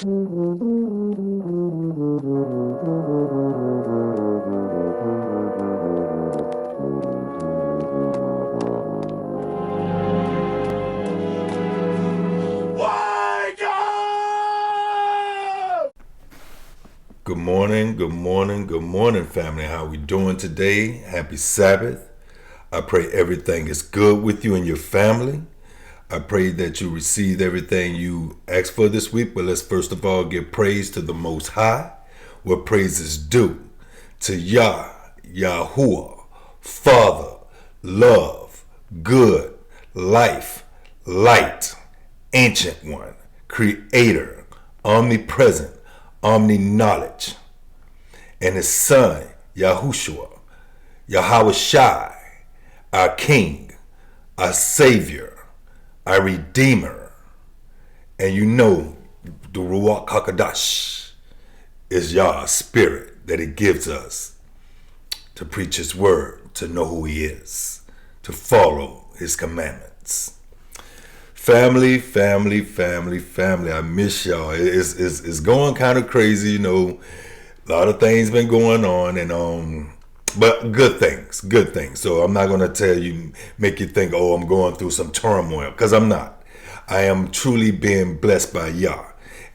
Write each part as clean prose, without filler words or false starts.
Good morning, good morning, good morning, family. How we doing today? Happy Sabbath. I pray everything is good with you and your family. I pray that you received everything you asked for this week. But let's first of all give praise to the Most High, where praise is due. To Yah, Yahuwah, Father, love, good, life, light, ancient one, creator, omnipresent, omni-knowledge, and his son, Yahushua, Yahweh Shai, our King, our Savior, our Redeemer. And you know, the Ruach HaKodesh is Yah's spirit that he gives us to preach his word, to know who he is, to follow his commandments. Family, I miss y'all. It's going kind of crazy, you know. A lot of things been going on, and but good things. So I'm not gonna tell you, make you think, oh, I'm going through some turmoil, because I'm not. I am truly being blessed by Yah,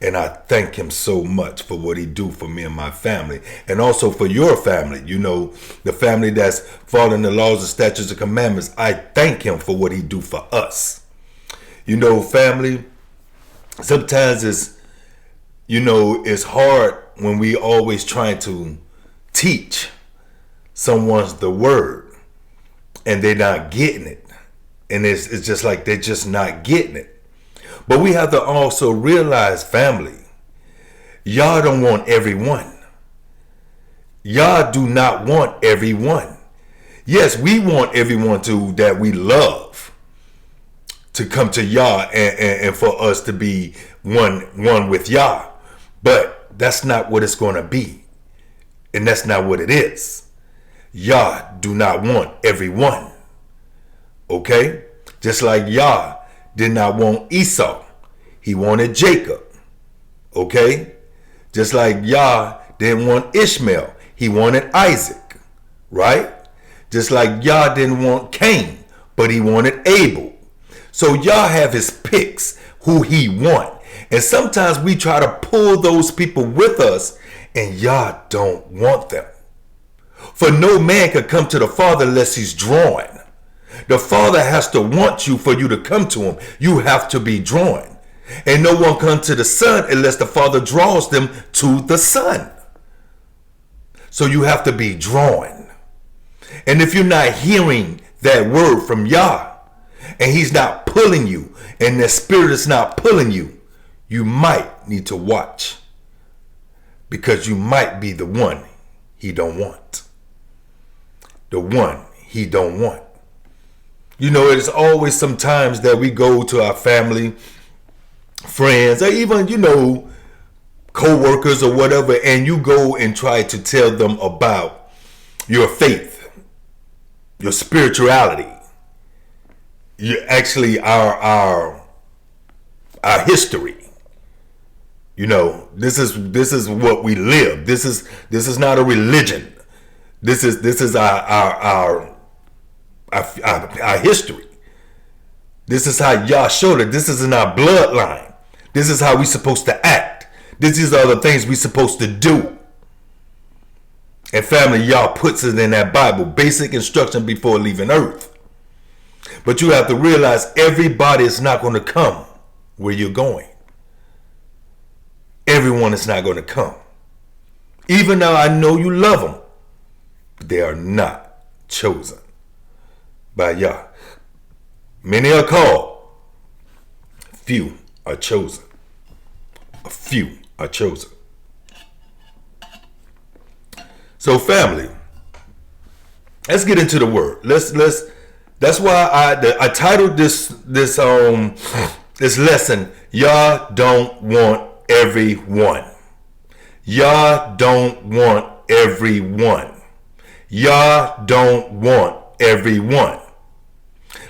and I thank him so much for what he do for me and my family, and also for your family. You know, the family that's following the laws and statutes and commandments. I thank him for what he do for us. You know, family, sometimes it's hard when we always trying to teach someone's the word and they're not getting it. And it's just like they're just not getting it. But we have to also realize, family, y'all don't want everyone. Y'all do not want everyone. Yes, we want everyone that we love to come to Yah and for us to be one with Yah. But that's not what it's going to be. And that's not what it is. Yah do not want everyone. Okay? Just like Yah did not want Esau. He wanted Jacob. Okay? Just like Yah didn't want Ishmael. He wanted Isaac. Right? Just like Yah didn't want Cain, but he wanted Abel. So Yah have his picks, who he want. And sometimes we try to pull those people with us, and Yah don't want them. For no man can come to the Father unless he's drawn. The Father has to want you for you to come to him. You have to be drawn. And no one comes to the Son unless the Father draws them to the Son. So you have to be drawn. And if you're not hearing that word from Yah, and he's not pulling you, and the spirit is not pulling you, you might need to watch, because you might be the one he don't want. The one he don't want. You know, it's always sometimes that we go to our family, friends, or even, you know, co-workers or whatever, and you go and try to tell them about your faith, your spirituality. You actually our history. You know, this is what we live. This is not a religion. This is our history. This is how Yah showed it. This is in our bloodline. This is how we supposed to act. These are the things we supposed to do. And family, Yah puts it in that Bible, basic instruction before leaving earth. But you have to realize everybody is not going to come where you're going. Everyone is not going to come. Even though I know you love them, but they are not chosen by Yah. Many are called, few are chosen. A few are chosen. So family, let's get into the word. That's why I titled this lesson, Yah don't want everyone. Yah don't want everyone. Yah don't want everyone.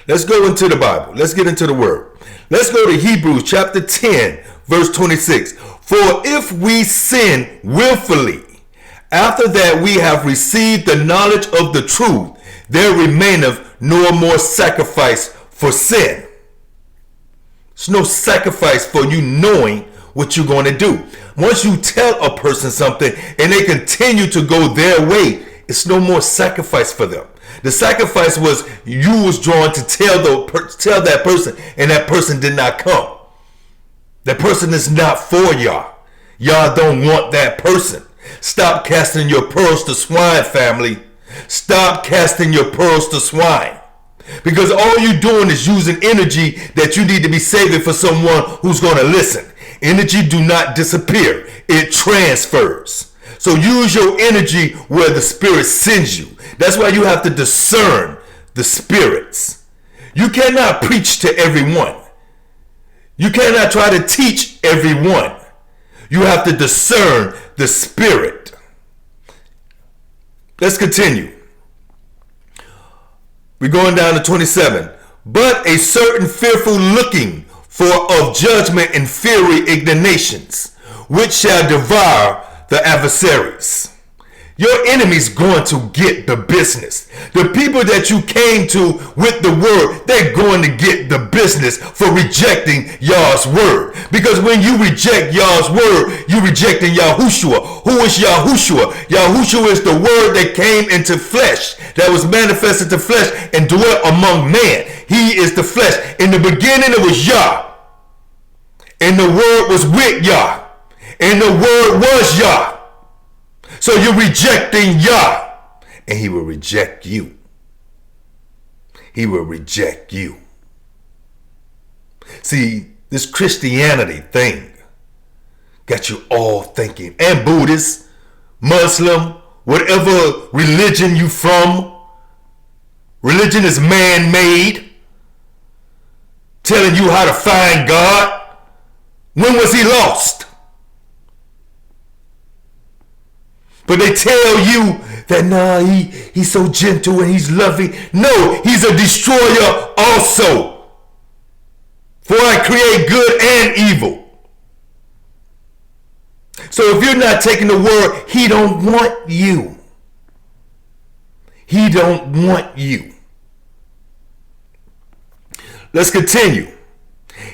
Let's go into the Bible. Let's get into the word. Let's go to Hebrews chapter 10, verse 26. For if we sin willfully, after that we have received the knowledge of the truth, there remaineth no more sacrifice for sin. There's no sacrifice for you knowing what you're going to do. Once you tell a person something and they continue to go their way, it's no more sacrifice for them. The sacrifice was you was drawn to tell that person, and that person did not come. That person is not for y'all. Y'all don't want that person. Stop casting your pearls to swine, family. Stop casting your pearls to swine. Because all you're doing is using energy that you need to be saving for someone who's going to listen. Energy do not disappear. It transfers. So use your energy where the Spirit sends you. That's why you have to discern the spirits. You cannot preach to everyone. You cannot try to teach everyone. You have to discern the spirit. Let's continue. We're going down to 27. But a certain fearful looking for of judgment and fiery indignations, which shall devour the adversaries. Your enemy's going to get the business. The people that you came to with the word, they're going to get the business for rejecting Yah's word. Because when you reject Yah's word, you're rejecting Yahushua. Who is Yahushua? Yahushua is the word that came into flesh, that was manifested to flesh and dwelt among man. He is the flesh. In the beginning it was Yah. And the word was with Yah. And the word was Yah. So you're rejecting Yah, and he will reject you. He will reject you. See, this Christianity thing got you all thinking, and Buddhist, Muslim, whatever religion you from, religion is man-made, telling you how to find God. When was he lost? But they tell you that he's so gentle and he's loving. No, he's a destroyer also. For I create good and evil. So if you're not taking the word, he don't want you. He don't want you. Let's continue.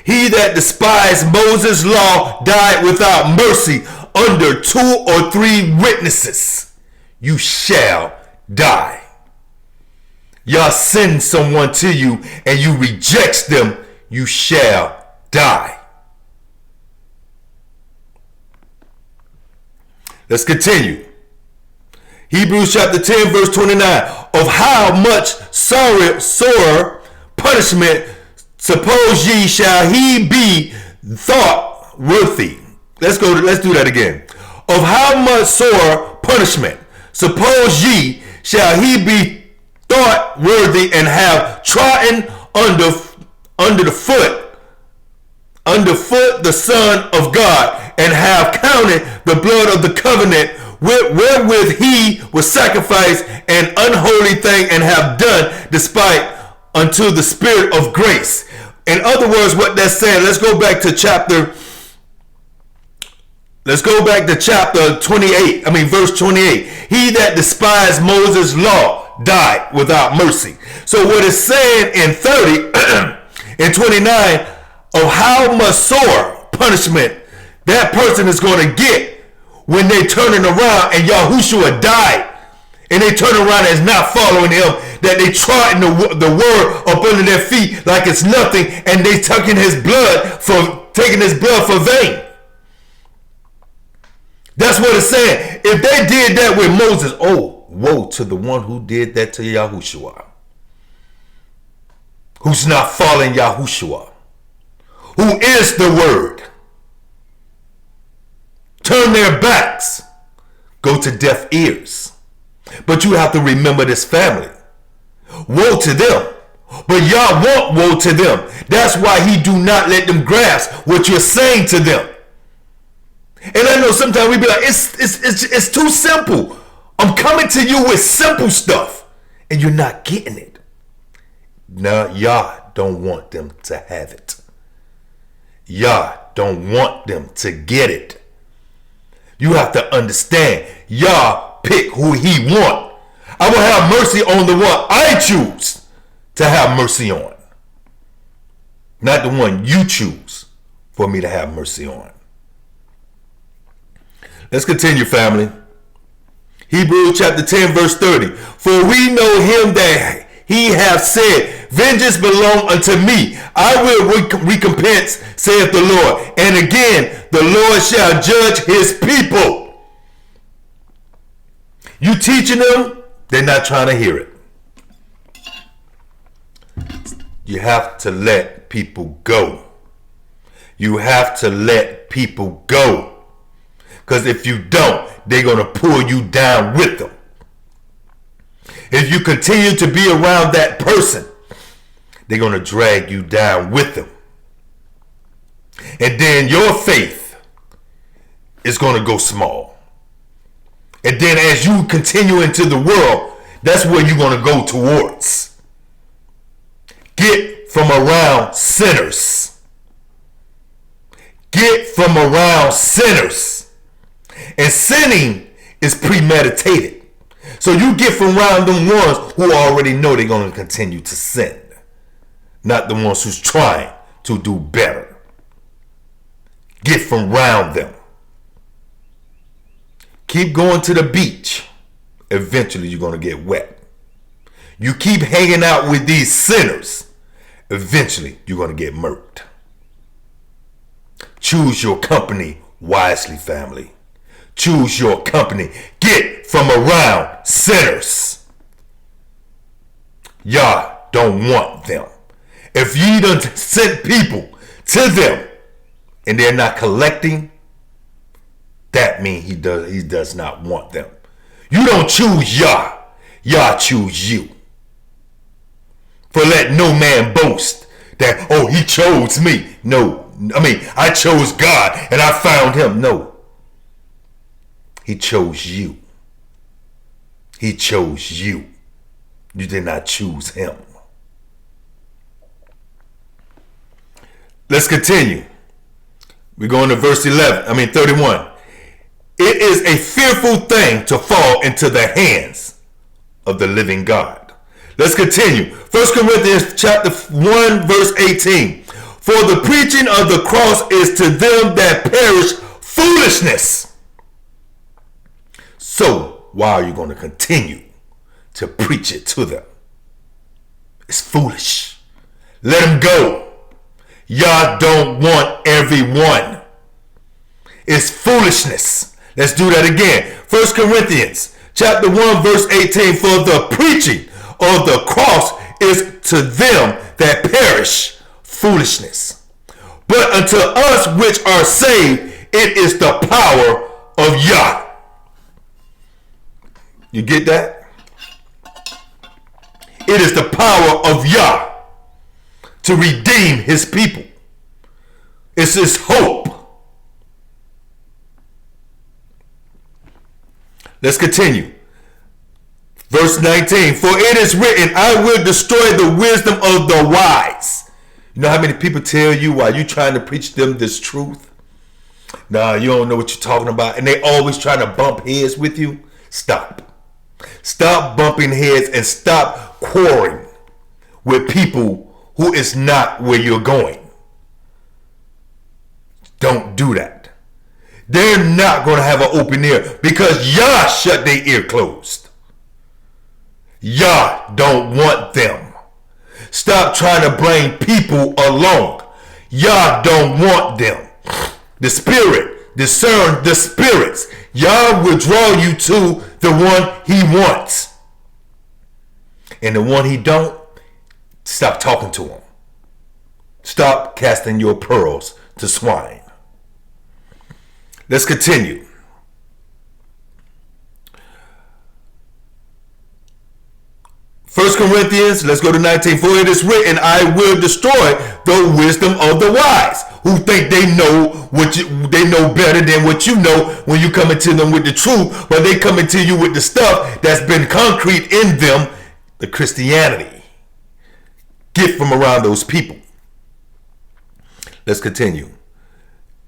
He that despised Moses' law died without mercy. Under 2 or 3 witnesses, you shall die. Y'all send someone to you and you reject them, you shall die. Let's continue. Hebrews chapter 10 verse 29. Of how much sorer punishment suppose ye shall he be thought worthy. Let's do that again. Of how much sore punishment suppose ye shall he be thought worthy and have trodden under foot the Son of God, and have counted the blood of the covenant wherewith he was sacrificed an unholy thing, and have done despite unto the Spirit of grace. In other words, what that's saying, let's go back to chapter 28. Verse 28. He that despised Moses' law died without mercy. So what it's saying in 30 and 29, of how much sore punishment that person is going to get when they turning around and Yahushua died, and they turn around and is not following him, that they trotting the word up under their feet like it's nothing, and they taking his blood for vain. That's what it's saying. If they did that with Moses, oh, woe to the one who did that to Yahushua, who's not following Yahushua, who is the word. Turn their backs, go to deaf ears. But you have to remember this family. Woe to them. But y'all want woe to them. That's why he do not let them grasp what you're saying to them. And I know sometimes we be like, it's too simple. I'm coming to you with simple stuff, and you're not getting it. No, Yah don't want them to have it. Yah don't want them to get it. You have to understand, Yah pick who he want. I will have mercy on the one I choose to have mercy on. Not the one you choose for me to have mercy on. Let's continue, family. Hebrews chapter 10, verse 30. For we know him that he hath said, vengeance belong unto me. I will recompense, saith the Lord. And again, the Lord shall judge his people. You teaching them, they're not trying to hear it. You have to let people go. You have to let people go. Because if you don't, they're going to pull you down with them. If you continue to be around that person, they're going to drag you down with them. And then your faith is going to go small. And then as you continue into the world, that's where you're going to go towards. Get from around sinners. Get from around sinners. And sinning is premeditated. So you get from around them ones who already know they're going to continue to sin. Not the ones who's trying to do better. Get from around them. Keep going to the beach. Eventually you're going to get wet. You keep hanging out with these sinners. Eventually you're going to get murked. Choose your company wisely, family. Choose your company. Get from around sinners. Y'all don't want them. If you done sent people to them and they're not collecting, that means he does not want them. You don't choose Yah. Yah choose you. For let no man boast that, oh, he chose me. No, I chose God and I found him. No. He chose you. He chose you. You did not choose him. Let's continue. We're going to verse 31. It is a fearful thing to fall into the hands of the living God. Let's continue. 1 Corinthians chapter 1, verse 18. For the preaching of the cross is to them that perish foolishness. So, why are you going to continue to preach it to them? It's foolish. Let them go. Y'all don't want everyone. It's foolishness. Let's do that again. 1 Corinthians chapter 1, verse 18. For the preaching of the cross is to them that perish foolishness. But unto us which are saved, it is the power of Yah. You get that? It is the power of Yah to redeem his people. It's his hope. Let's continue. Verse 19. For it is written, I will destroy the wisdom of the wise. You know how many people tell you while you trying to preach them this truth? Nah, you don't know what you're talking about. And they always trying to bump heads with you. Stop. Stop bumping heads and stop quarreling with people who is not where you're going. Don't do that. They're not going to have an open ear because Yah shut their ear closed. Yah don't want them. Stop trying to bring people along. Yah don't want them. The Spirit, discern the spirits. Yah will draw you to the one he wants. And the one he don't, stop talking to him. Stop casting your pearls to swine. Let's continue. First Corinthians, let's go to 19. For it is written, I will destroy the wisdom of the wise, who think they know they know better than what you know when you come into them with the truth, but they come into you with the stuff that's been concrete in them, the Christianity. Get from around those people. Let's continue.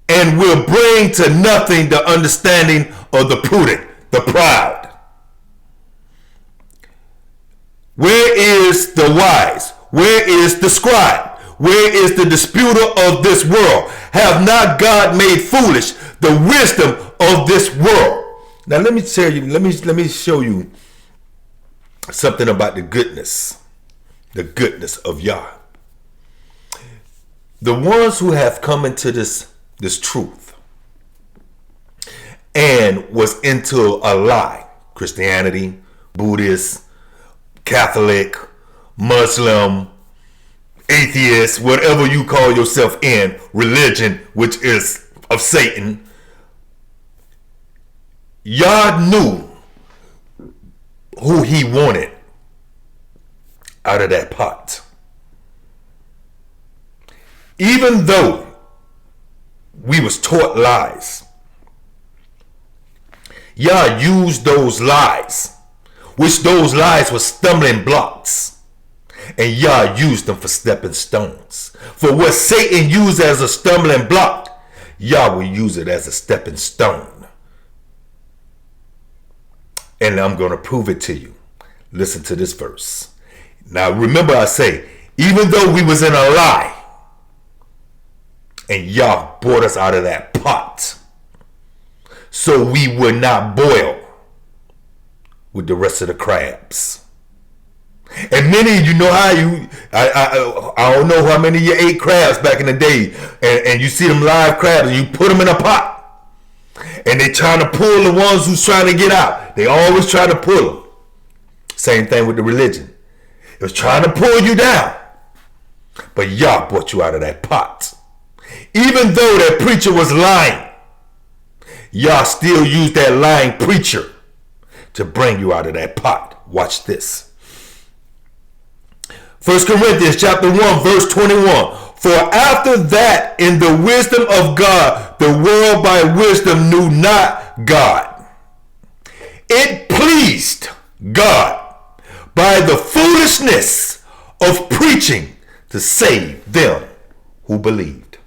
and will bring to nothing the understanding of the prudent, the proud. Where is the wise? Where is the scribe? Where is the disputer of this world? Have not God made foolish the wisdom of this world? Now let me tell you, let me show you something about the goodness of Yah. The ones who have come into this truth and was into a lie, Christianity, Buddhist, Catholic, Muslim, atheist, whatever you call yourself in, religion, which is of Satan, Yah knew who he wanted out of that pot. Even though we was taught lies, Yah used those lies, which those lies were stumbling blocks, and Yah used them for stepping stones. For what Satan used as a stumbling block, Yah will use it as a stepping stone. And I'm going to prove it to you. Listen to this verse. Now remember I say, even though we was in a lie, and Yah brought us out of that pot, so we would not boil with the rest of the crabs. And many of you know how I don't know how many of you ate crabs back in the day, and you see them live crabs and you put them in a pot. And they trying to pull the ones who's trying to get out. They always try to pull them. Same thing with the religion. It was trying to pull you down. But Yah brought you out of that pot. Even though that preacher was lying, Yah still used that lying preacher to bring you out of that pot. Watch this. 1 Corinthians chapter 1 verse 21. For after that, in the wisdom of God, the world by wisdom knew not God. It pleased God by the foolishness of preaching to save them who believed.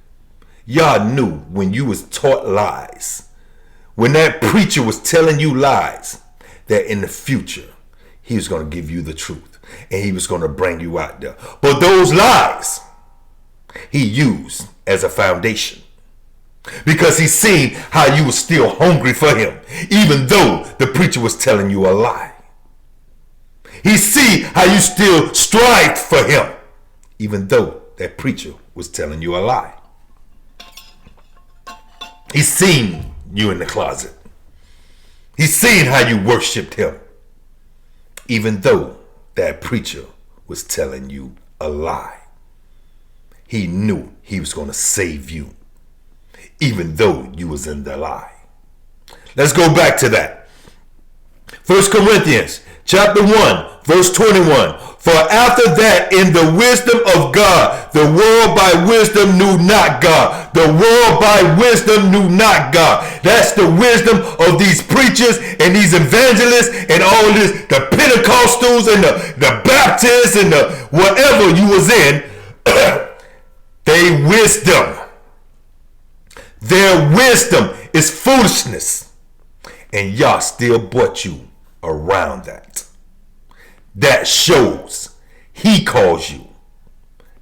Yah knew when you was taught lies, when that preacher was telling you lies, that in the future he was going to give you the truth and he was going to bring you out there. But those lies he used as a foundation, because he seen how you was still hungry for him, even though the preacher was telling you a lie. He see how you still strived for him, even though that preacher was telling you a lie. He seen you in the closet. He seen how you worshiped him, even though that preacher was telling you a lie. He knew he was going to save you, even though you was in the lie. Let's go back to that. 1 Corinthians chapter 1, verse 21. For after that, in the wisdom of God, the world by wisdom knew not God. The world by wisdom knew not God. That's the wisdom of these preachers and these evangelists and all this, the Pentecostals and the Baptists and the whatever you was in. Their wisdom is foolishness. And Yah still brought you around that. That shows he calls you,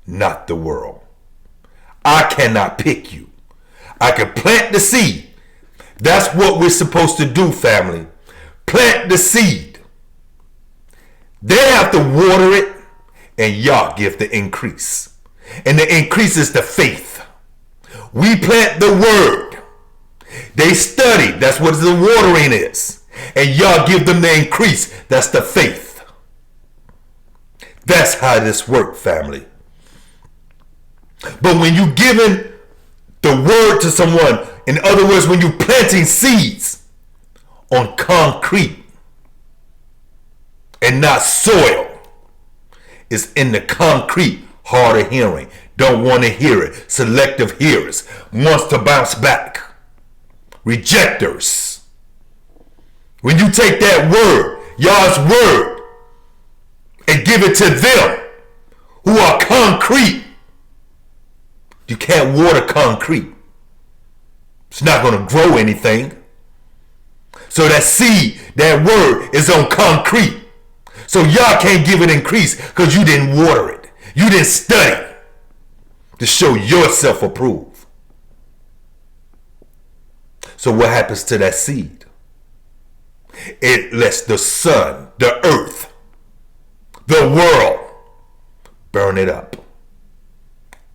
not the world. I cannot pick you. I can plant the seed. That's what we're supposed to do, family. Plant the seed. They have to water it, and Yah give the increase. And the increase is the faith. We plant the word. They study. That's what the watering is. And Yah give them the increase. That's the faith. That's how this works, family. But when you giving the word to someone, in other words, when you planting seeds on concrete and not soil, it's in the concrete. Hard of hearing, don't want to hear it, selective hearers, wants to bounce back, rejectors. When you take that word, Yah's word, and give it to them who are concrete, you can't water concrete. It's not going to grow anything. So that seed, that word is on concrete. So y'all can't give it increase because you didn't water it. You didn't study to show yourself approved. So what happens to that seed? It lets the sun, the earth, the world burn it up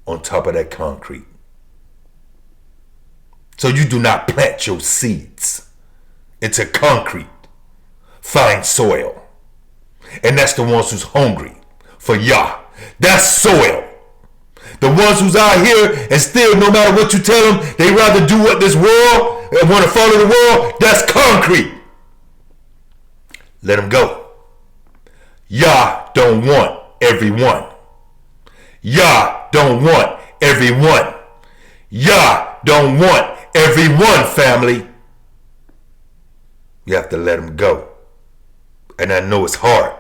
on top of that concrete. So you do not plant your seeds into concrete, fine soil. And that's the ones who's hungry for YAH. That's soil. The ones who's out here and still, no matter what you tell them, they rather do what this world and want to follow the world. That's concrete. Let them go. YAH don't want everyone. YAH don't want everyone. YAH don't want everyone, family. You have to let them go. And I know it's hard,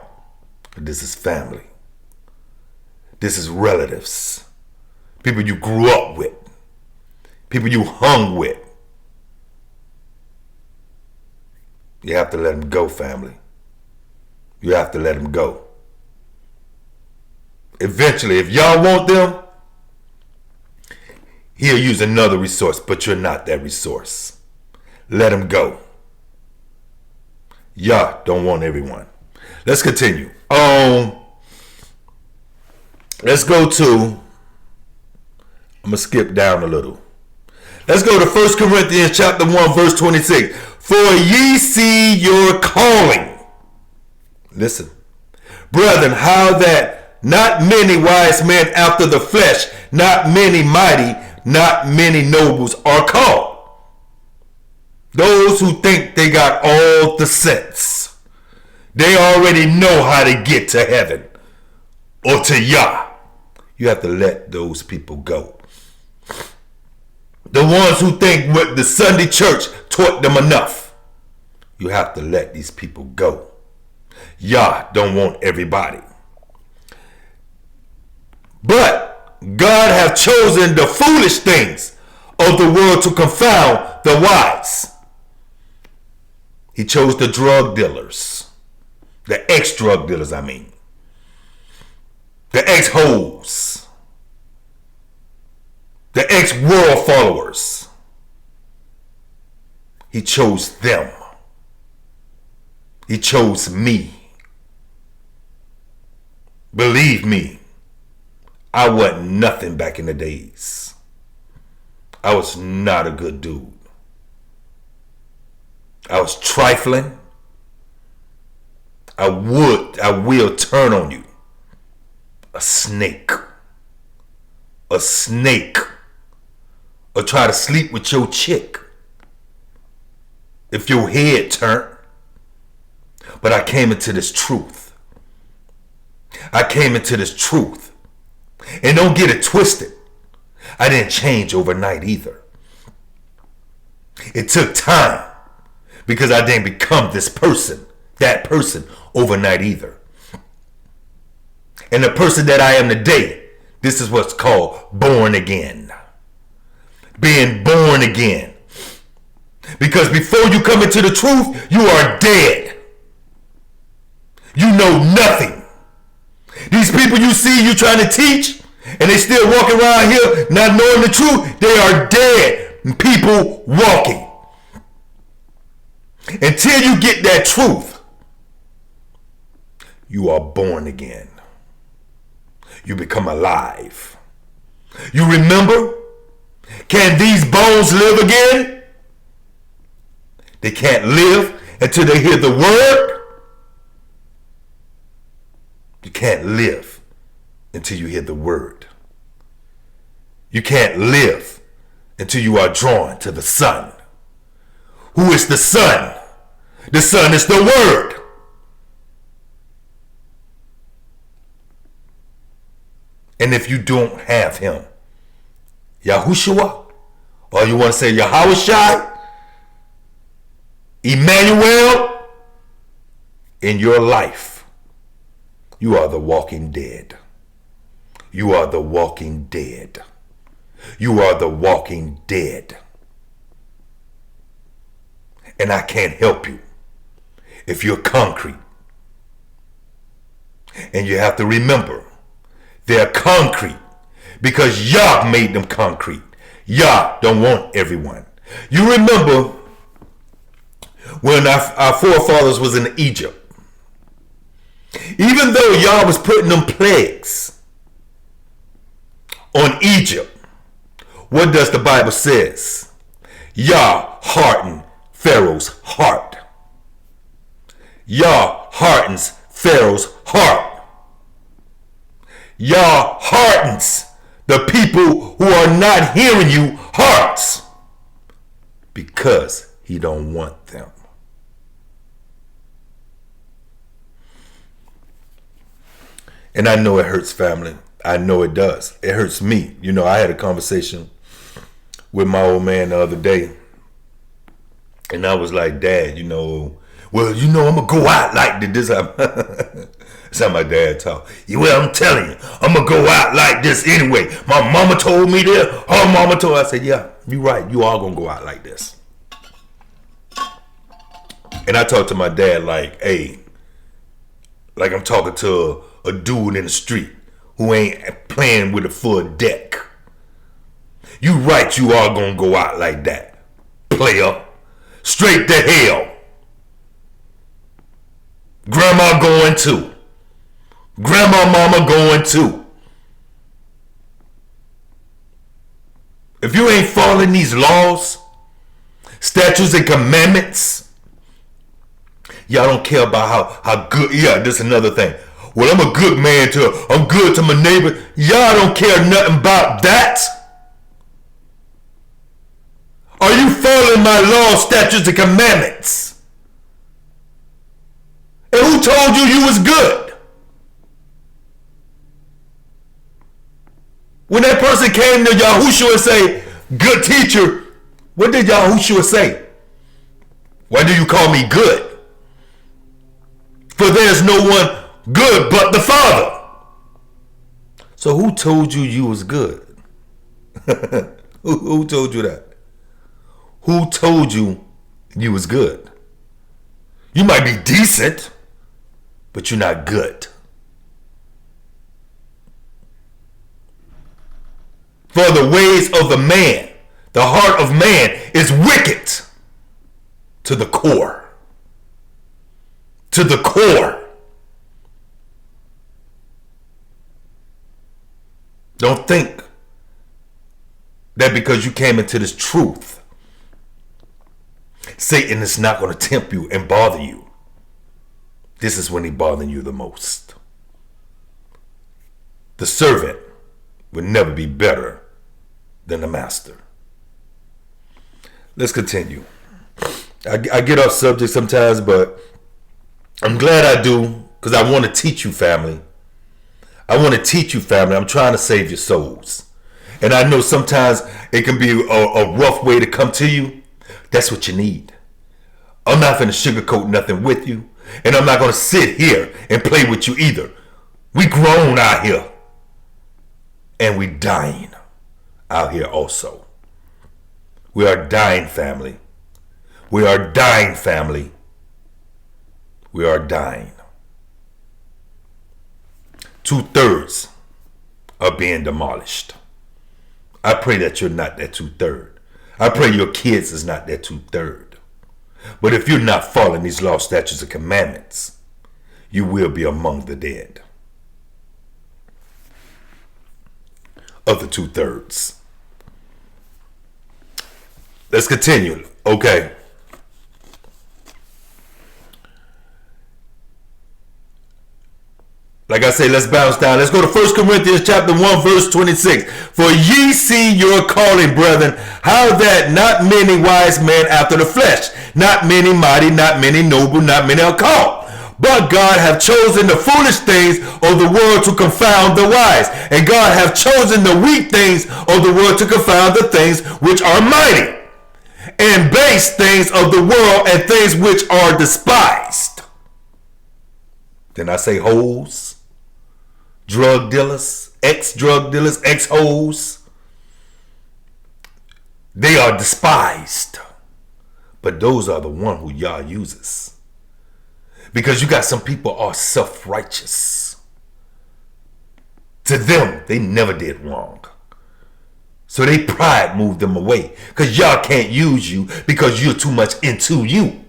but this is family. This is relatives. People you grew up with. People you hung with. You have to let them go, family. You have to let them go. Eventually, if y'all want them, he'll use another resource, but you're not that resource. Let them go. YAH don't want everyone. Let's continue. Let's go to, I'm going to skip down a little. Let's go to 1 Corinthians chapter 1, verse 26. For ye see your calling. Listen. Brethren, how that not many wise men after the flesh, not many mighty, not many nobles are called. Those who think they got all the sense. They already know how to get to heaven or to YAH. You have to let those people go. The ones who think what the Sunday church taught them enough. You have to let these people go. YAH don't want everybody. But God hath chosen the foolish things of the world to confound the wise. He chose the drug dealers. The ex-drug dealers, I mean. The ex-hoes. The ex-world followers. He chose them. He chose me. Believe me, I wasn't nothing back in the days. I was not a good dude. I was trifling. I will turn on you. A snake. A snake. Or try to sleep with your chick. If your head turned. But I came into this truth. I came into this truth. And don't get it twisted. I didn't change overnight either. It took time. Because I didn't become this person, that person, overnight either. And the person that I am today, this is what's called born again. Being born again. Because before you come into the truth, you are dead. You know nothing. These people you see you trying to teach, and they still walking around here not knowing the truth, they are dead people walking. Until you get that truth, you are born again. You become alive. You remember? Can these bones live again? They can't live until they hear the word. You can't live until you hear the word. You can't live until you are drawn to the Son. Who is the Son? The Son is the Word. And if you don't have him, Yahushua, or you want to say Yahushai, Emmanuel, in your life, you are the walking dead. You are the walking dead. You are the walking dead. and I can't help you if you're concrete. And you have to remember, they're concrete because YAH made them concrete. YAH don't want everyone. You remember when our forefathers was in Egypt. Even though YAH was putting them plagues on Egypt, what does the Bible says? YAH hardened Pharaoh's heart. YAH hardens Pharaoh's heart. YAH hardens the people who are not hearing you hearts because he don't want them. And I know it hurts, family. I know it does. It hurts me. You know, I had a conversation with my old man the other day. And I was like, Dad, I'm going to go out like this. That's how my dad talk. Well, I'm telling you, I'm going to go out like this anyway. My mama told me this. Her mama told me. I said, yeah, you're right. You are going to go out like this. And I talked to my dad like, hey, like I'm talking to a dude in the street who ain't playing with a full deck. You right, you are gonna go out like that, player. Straight to hell. Grandma going too. Grandma, mama going too. If you ain't following these laws, statutes, and commandments, y'all don't care about how good. Yeah, this is another thing. Well, I'm a good man I'm good to my neighbor. Y'all don't care nothing about that. Are you following my laws, statutes, and commandments? And who told you was good? When that person came to Yahushua and say, good teacher, what did Yahushua say? Why do you call me good? For there's no one good but the Father. So who told you was good? who told you that? Who told you was good? You might be decent, but you're not good. For the ways of the man, the heart of man is wicked to the core. To the core. Don't think that because you came into this truth, Satan is not going to tempt you and bother you. This is when he's bothering you the most. The servant will never be better than the master. Let's continue. I get off subject sometimes, but I'm glad I do because I want to teach you, family. I want to teach you, family. I'm trying to save your souls. And I know sometimes it can be a rough way to come to you. That's what you need. I'm not going to sugarcoat nothing with you. And I'm not going to sit here and play with you either. We grown out here. And we dying out here also. We are dying, family. We are dying, family. We are dying. 2/3 are being demolished. I pray that you're not that 2/3. I pray your kids is not that 2/3. But if you're not following these laws, statutes, and commandments, you will be among the dead. Of the 2/3. Let's continue. Okay. Like I say, let's bounce down. Let's go to 1 Corinthians chapter 1, verse 26. For ye see your calling, brethren, how that not many wise men after the flesh, not many mighty, not many noble, not many are called. But God hath chosen the foolish things of the world to confound the wise. And God hath chosen the weak things of the world to confound the things which are mighty. And base things of the world and things which are despised. Then I say hoes, drug dealers, ex-drug dealers, ex-hoes. They are despised. But those are the one who YAH uses. Because you got some people are self-righteous. To them, they never did wrong. So their pride moved them away. Because YAH can't use you because you're too much into you.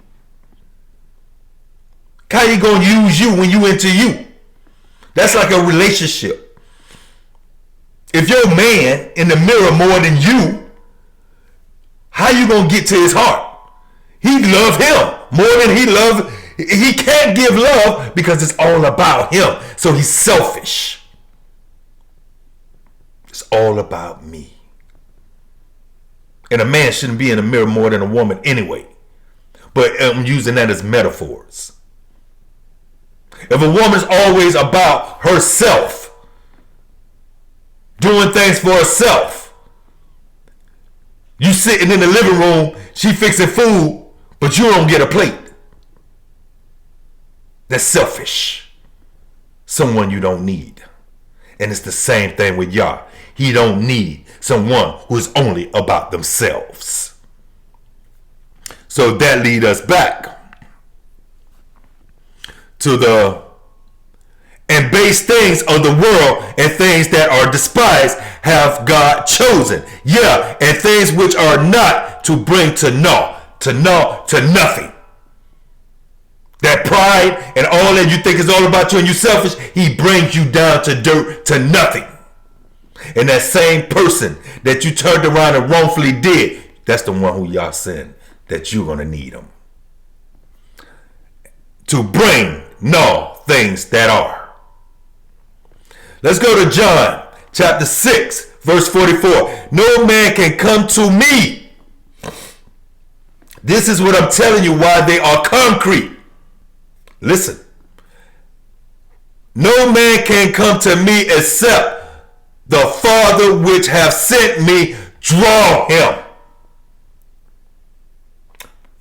How you going to use you when you into you? That's like a relationship. If your man in the mirror more than you, how you going to get to his heart? He love him more than he love. He can't give love because it's all about him. So he's selfish. It's all about me. And a man shouldn't be in the mirror more than a woman anyway. But I'm using that as metaphors. If a woman's always about herself, doing things for herself, you sitting in the living room, she fixing food, but you don't get a plate. That's selfish. Someone you don't need. And it's the same thing with YAH. He don't need someone who is only about themselves. So that leads us back to the and base things of the world and things that are despised have God chosen. Yeah, and things which are not to bring to naught, to nothing. That pride and all that you think is all about you and you selfish, he brings you down to dirt, to nothing. And that same person that you turned around and wrongfully did, that's the one who YAH sent, that you're going to need him. To bring no things that are. Let's go to John chapter 6, verse 44. No man can come to me. This is what I'm telling you why they are concrete. Listen. No man can come to me except the Father which hath sent me draw him.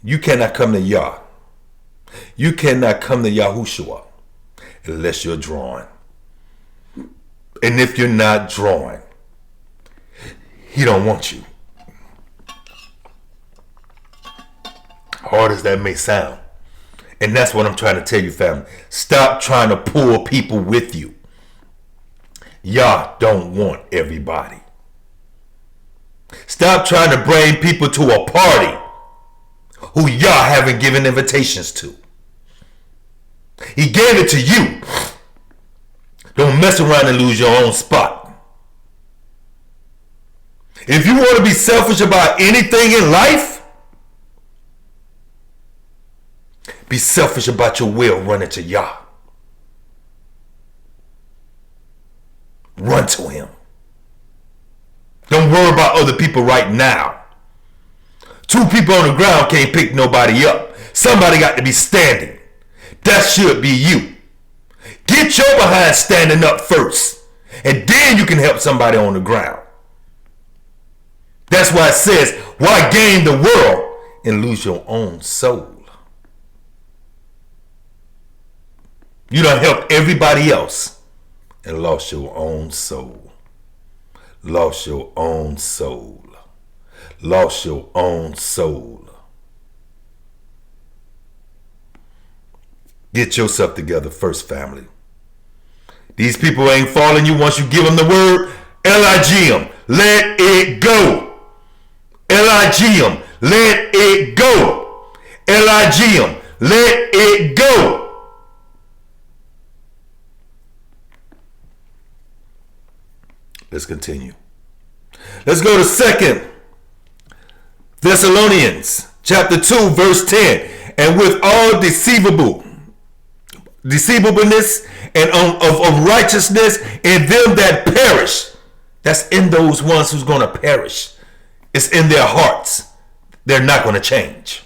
You cannot come to YAH. You cannot come to Yahushua unless you're drawing. And if you're not drawing, he don't want you. Hard as that may sound. And that's what I'm trying to tell you, family. Stop trying to pull people with you. YAH don't want everybody. Stop trying to bring people to a party who YAH haven't given invitations to. He gave it to you. Don't mess around and lose your own spot. If you want to be selfish about anything in life, be selfish about your will running to YAH. Run to him. Don't worry about other people right now. 2 people on the ground can't pick nobody up. Somebody got to be standing. That should be you. Get your behind standing up first. And then you can help somebody on the ground. That's why it says, why gain the world and lose your own soul? You done helped everybody else and lost your own soul. Lost your own soul. Lost your own soul. Get yourself together first, family. These people ain't following you once you give them the word. L-I-G-M. Let it go. L-I-G-M. Let it go. L-I-G-M. Let it go. Let's continue. Let's go to 2 Thessalonians chapter 2, verse 10. And with all deceivableness and of righteousness in them that perish. That's in those ones who's going to perish. It's in their hearts. They're not going to change.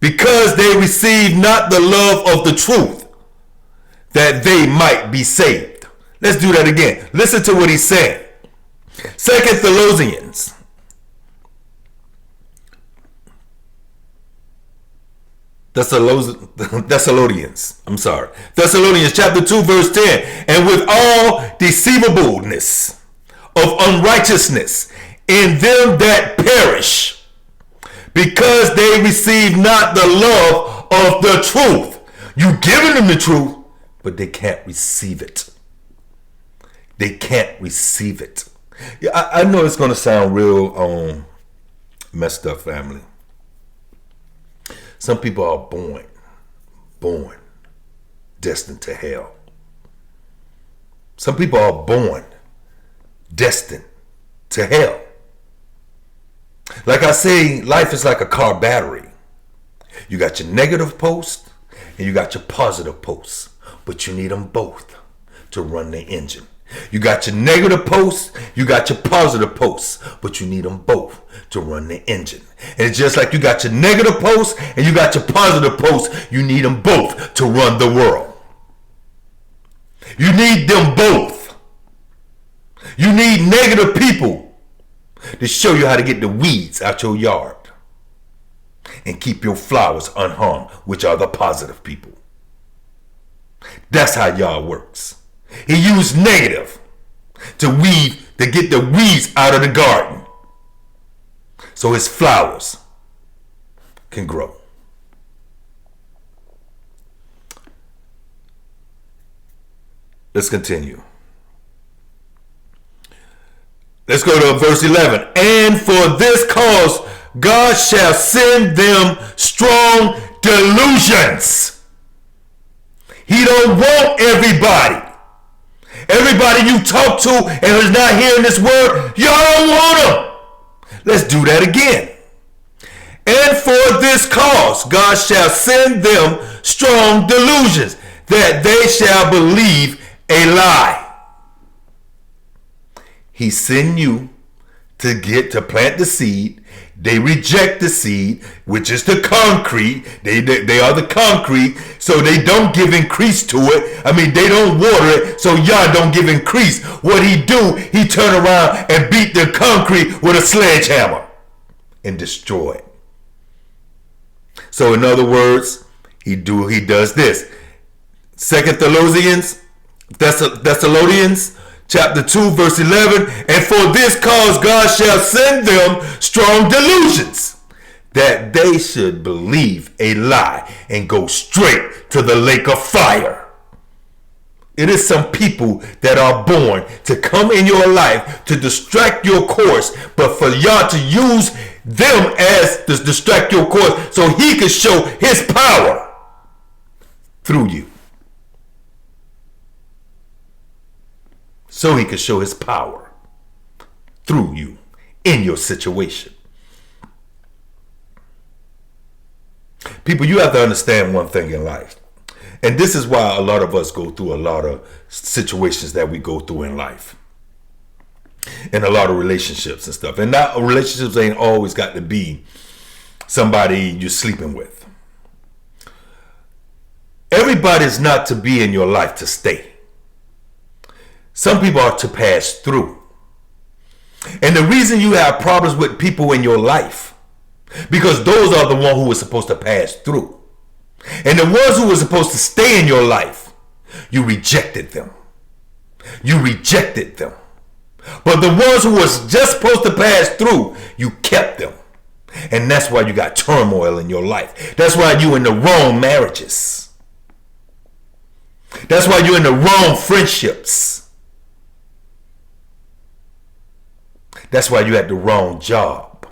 Because they receive not the love of the truth, that they might be saved. Let's do that again. Listen to what he's saying. 2 Thessalonians. Thessalonians chapter 2, verse 10. And with all deceivableness of unrighteousness in them that perish, because they receive not the love of the truth. You giving them the truth, but they can't receive it. They can't receive it. Yeah, I know it's going to sound real messed up, family. Some people are born destined to hell. Some people are born destined to hell. Like I say, life is like a car battery. You got your negative post and you got your positive post, but you need them both to run the engine. You got your negative post, you got your positive post, but you need them both to run the engine. And it's just like you got your negative post and you got your positive post, you need them both to run the world. You need them both. You need negative people to show you how to get the weeds out your yard and keep your flowers unharmed, which are the positive people. That's how YAH works. He used negative to get the weeds out of the garden so his flowers can grow. Let's continue. Let's go to verse 11. And for this cause God shall send them strong delusions. He don't want everybody. Everybody you talk to and is not hearing this word, y'all don't want them. Let's do that again. And for this cause God shall send them strong delusions, that they shall believe a lie. He send you to plant the seed. They reject the seed, which is the concrete. They are the concrete, so they don't give increase to it. I mean, they don't water it, so y'all don't give increase. What he do, he turn around and beat the concrete with a sledgehammer and destroy it. So in other words, he does this. 2 Thessalonians chapter 2 verse 11, and for this cause God shall send them strong delusions, that they should believe a lie and go straight to the lake of fire. It is some people that are born to come in your life to distract your course, but for y'all to use them as to distract your course so he can show his power through you. So he can show his power through you in your situation. People, you have to understand one thing in life. And this is why a lot of us go through a lot of situations that we go through in life. And a lot of relationships and stuff. And not relationships ain't always got to be somebody you're sleeping with. Everybody's not to be in your life to stay. Some people are to pass through. And the reason you have problems with people in your life, because those are the ones who were supposed to pass through. And the ones who were supposed to stay in your life, you rejected them. You rejected them. But the ones who was just supposed to pass through, you kept them. And that's why you got turmoil in your life. That's why you in the wrong marriages. That's why you're in the wrong friendships. That's why you had the wrong job.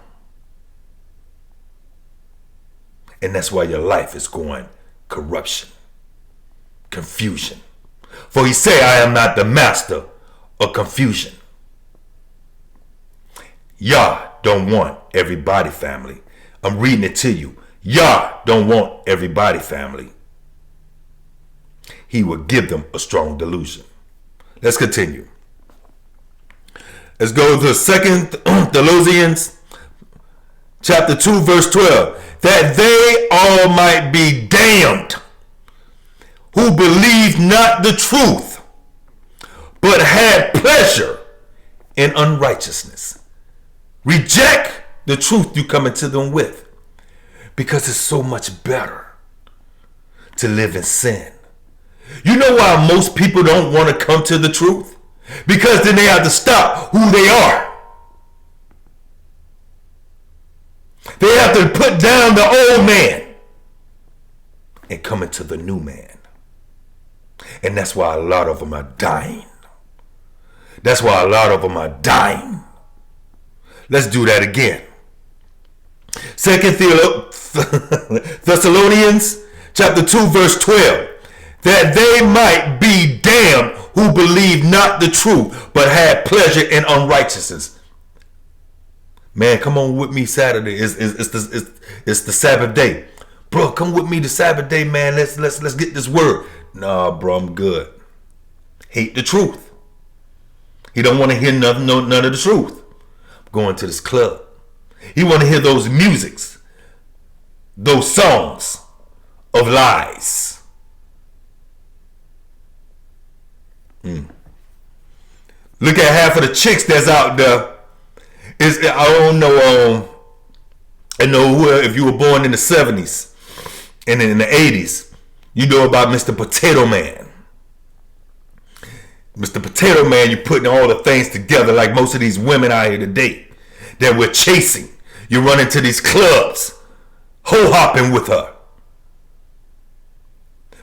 And that's why your life is going corruption, confusion. For he say, I am not the master of confusion. YAH don't want everybody, family. I'm reading it to you. YAH don't want everybody, family. He will give them a strong delusion. Let's continue. Let's go to 2 Thessalonians chapter 2 verse 12. That they all might be damned who believed not the truth, but had pleasure in unrighteousness. Reject the truth you come into them with, because it's so much better to live in sin. You know why most people don't want to come to the truth? Because then they have to stop who they are. They have to put down the old man and come into the new man. And that's why a lot of them are dying. That's why a lot of them are dying. Let's do that again. 2 Thessalonians chapter 2 verse 12. That they might be damned who believe not the truth, but had pleasure in unrighteousness. Man, come on with me Saturday. It's the Sabbath day. Bro, come with me the Sabbath day, man. Let's get this word. Nah, bro, I'm good. Hate the truth. He don't want to hear none of the truth. I'm going to this club. He want to hear those musics, those songs of lies. Look at half of the chicks that's out there. I don't know. I know if you were born in the 70s and in the 80s, you know about Mr. Potato Man. Mr. Potato Man, you're putting all the things together like most of these women out here today that we're chasing. You run into these clubs, ho-hopping with her.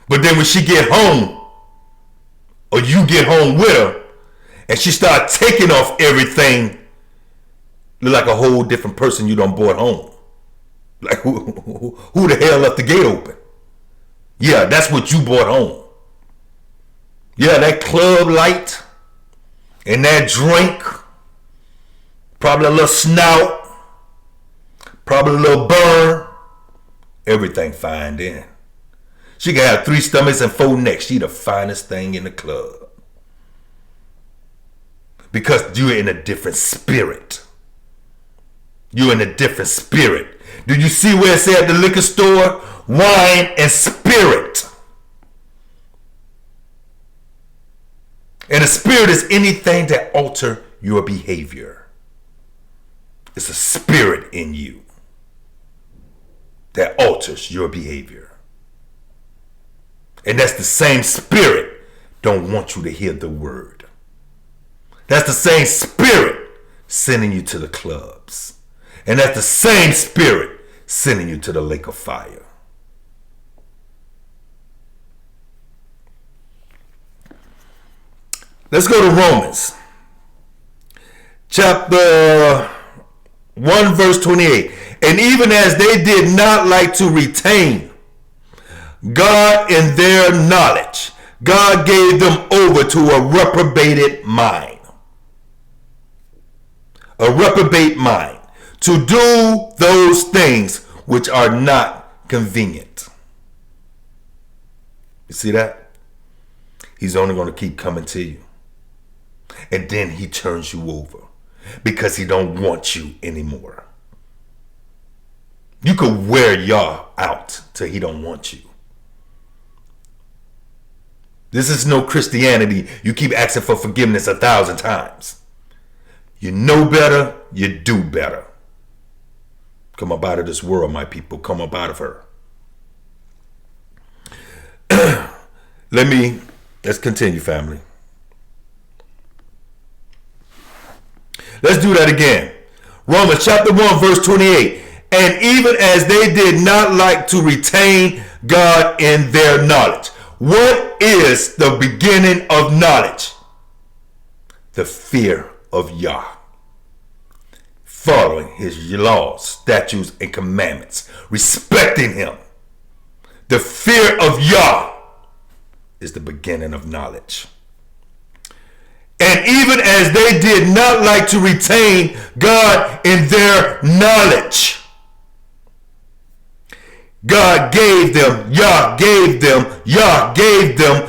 But then when she get home, or you get home with her, and she start taking off everything, look like a whole different person you done brought home. Like who the hell left the gate open? Yeah, that's what you brought home. Yeah, that club light and that drink, probably a little snout, probably a little burn, everything fine then. She can have 3 stomachs and 4 necks. She the finest thing in the club. Because you're in a different spirit. You're in a different spirit. Did you see where it said at the liquor store? Wine and spirit. And a spirit is anything that alter your behavior. It's a spirit in you that alters your behavior. And that's the same spirit don't want you to hear the word. That's the same spirit sending you to the clubs. And that's the same spirit sending you to the lake of fire. Let's go to Romans. Chapter 1 verse 28. And even as they did not like to retain God in their knowledge, God gave them over to a reprobated mind. A reprobate mind. To do those things which are not convenient. You see that? He's only going to keep coming to you. And then he turns you over. Because he don't want you anymore. You could wear YAH out till he don't want you. This is no Christianity. You keep asking for forgiveness 1,000 times. You know better, you do better. Come up out of this world, my people. Come up out of her. Let's continue, family. Let's do that again. Romans chapter 1, verse 28. And even as they did not like to retain God in their knowledge. What is the beginning of knowledge? The fear of YAH. Following his laws, statutes, and commandments. Respecting him. The fear of YAH is the beginning of knowledge. And even as they did not like to retain God in their knowledge, God gave them, YAH gave them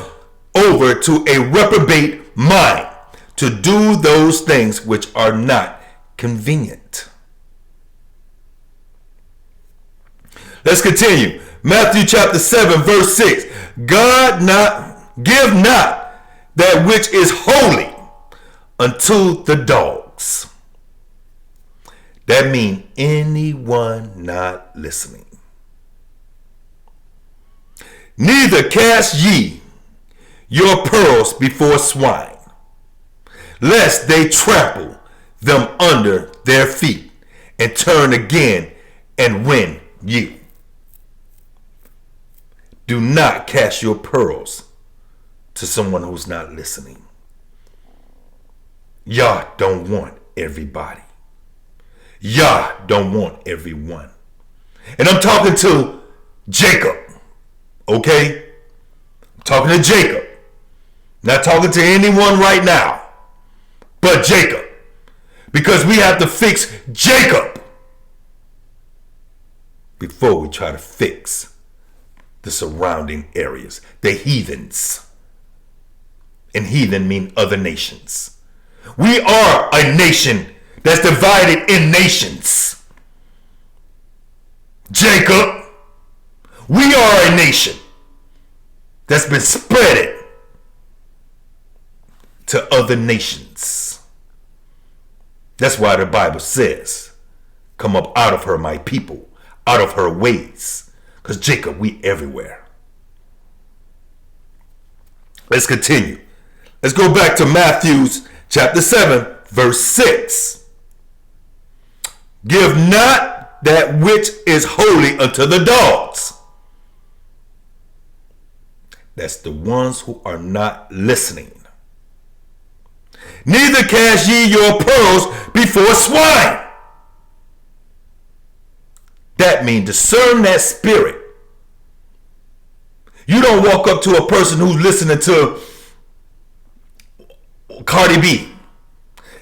over to a reprobate mind to do those things which are not convenient. Let's continue. Matthew chapter 7 verse 6. Give not that which is holy unto the dogs. That means anyone not listening. Neither cast ye your pearls before swine, lest they trample them under their feet, and turn again and rend you. Do not cast your pearls to someone who's not listening. YAH don't want everybody. YAH don't want everyone. And I'm talking to Jacob. Okay? I'm talking to Jacob. Not talking to anyone right now. But Jacob. Because we have to fix Jacob before we try to fix the surrounding areas. The heathens. And heathen mean other nations. We are a nation that's divided in nations. Jacob, we are a nation that's been spread to other nations. That's why the Bible says, come up out of her, my people, out of her ways. Because Jacob, we everywhere. Let's continue. Let's go back to Matthew chapter 7, verse 6. Give not that which is holy unto the dogs. That's the ones who are not listening. Neither cast ye your pearls before swine. That means discern that spirit. You don't walk up to a person who's listening to Cardi B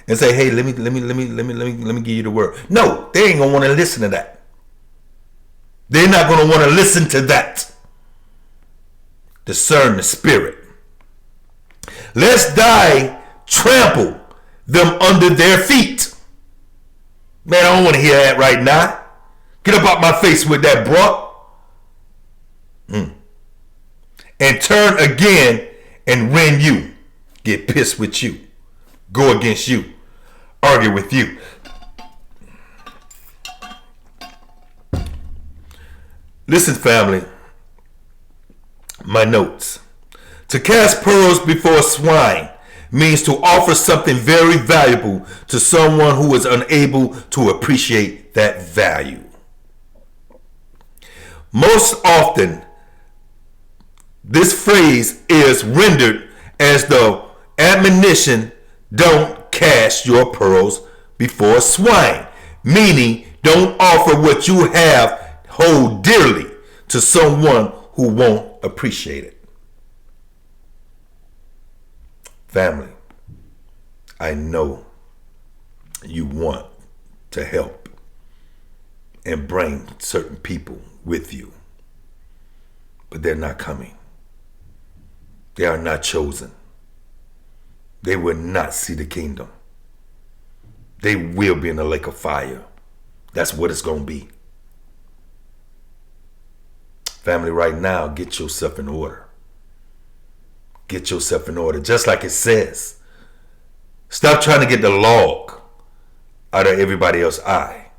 and say, "Hey, let me give you the word." No, they ain't gonna want to listen to that. They're not gonna want to listen to that. Discern the spirit. Lest thy trample them under their feet. Man, I don't want to hear that right now. Get up out my face with that, bro. And turn again and rend you. Get pissed with you. Go against you. Argue with you. Listen, family. My notes. To cast pearls before swine means to offer something very valuable to someone who is unable to appreciate that value. Most often, this phrase is rendered as the admonition, don't cast your pearls before swine, meaning don't offer what you have hold dearly to someone who won't appreciate it. Family, I know you want to help and bring certain people with you, but they're not coming. They are not chosen. They will not see the kingdom. They will be in the lake of fire. That's what it's going to be. Family, right now, get yourself in order. Get yourself in order. Just like it says. Stop trying to get the log out of everybody else's eye.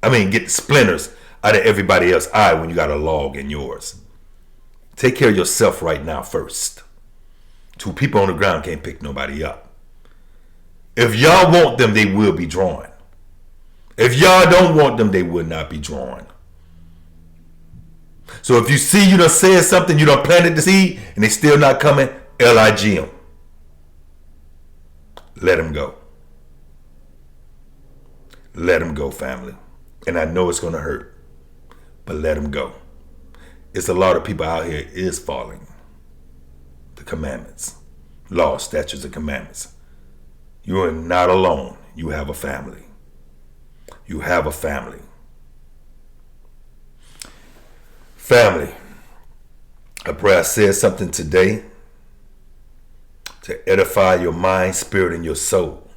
Get the splinters out of everybody else's eye when you got a log in yours. Take care of yourself right now first. Two people on the ground can't pick nobody up. If y'all want them, they will be drawn. If y'all don't want them, they will not be drawn. So if you see you done said something, you done planted the seed, and they still not coming, LIG them. Let them go. Let them go, family. And I know it's going to hurt, but let them go. It's a lot of people out here is following the commandments, laws, statutes, and commandments. You are not alone. You have a family. You have a family. Family, I pray I said something today to edify your mind, spirit, and your soul.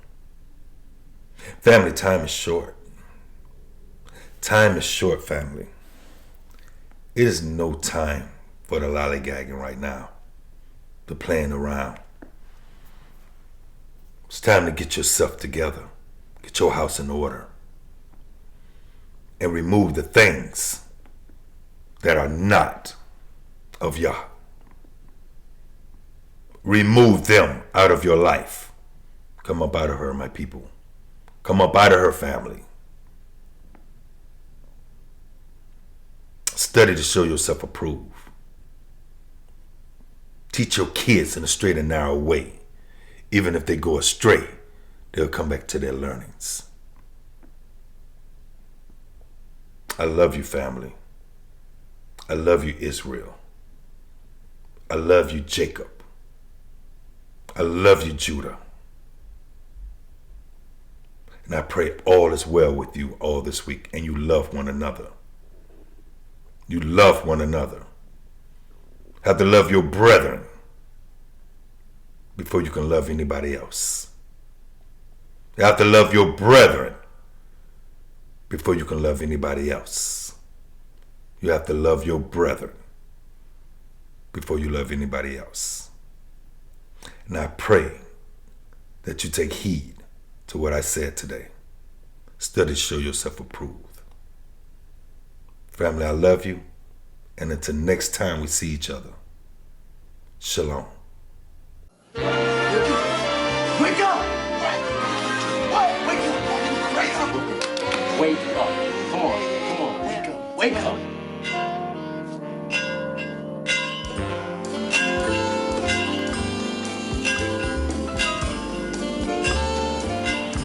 Family, time is short. Time is short, family. It is no time for the lollygagging right now, the playing around. It's time to get yourself together, get your house in order, and remove the things that are not of YAH. Remove them out of your life. Come up out of her, my people. Come up out of her family. Study to show yourself approved. Teach your kids in a straight and narrow way. Even if they go astray, they'll come back to their learnings. I love you, family. I love you, Israel. I love you, Jacob. I love you, Judah. And I pray all is well with you all this week and you love one another. You love one another. Have to love your brethren before you can love anybody else. You have to love your brethren before you can love anybody else. You have to love your brethren before you love anybody else. And I pray that you take heed to what I said today. Study to show yourself approved. Family, I love you. And until next time we see each other, shalom. Wake up! Wake up! Wake up! Wake up! Come on. Wake up. Wake up.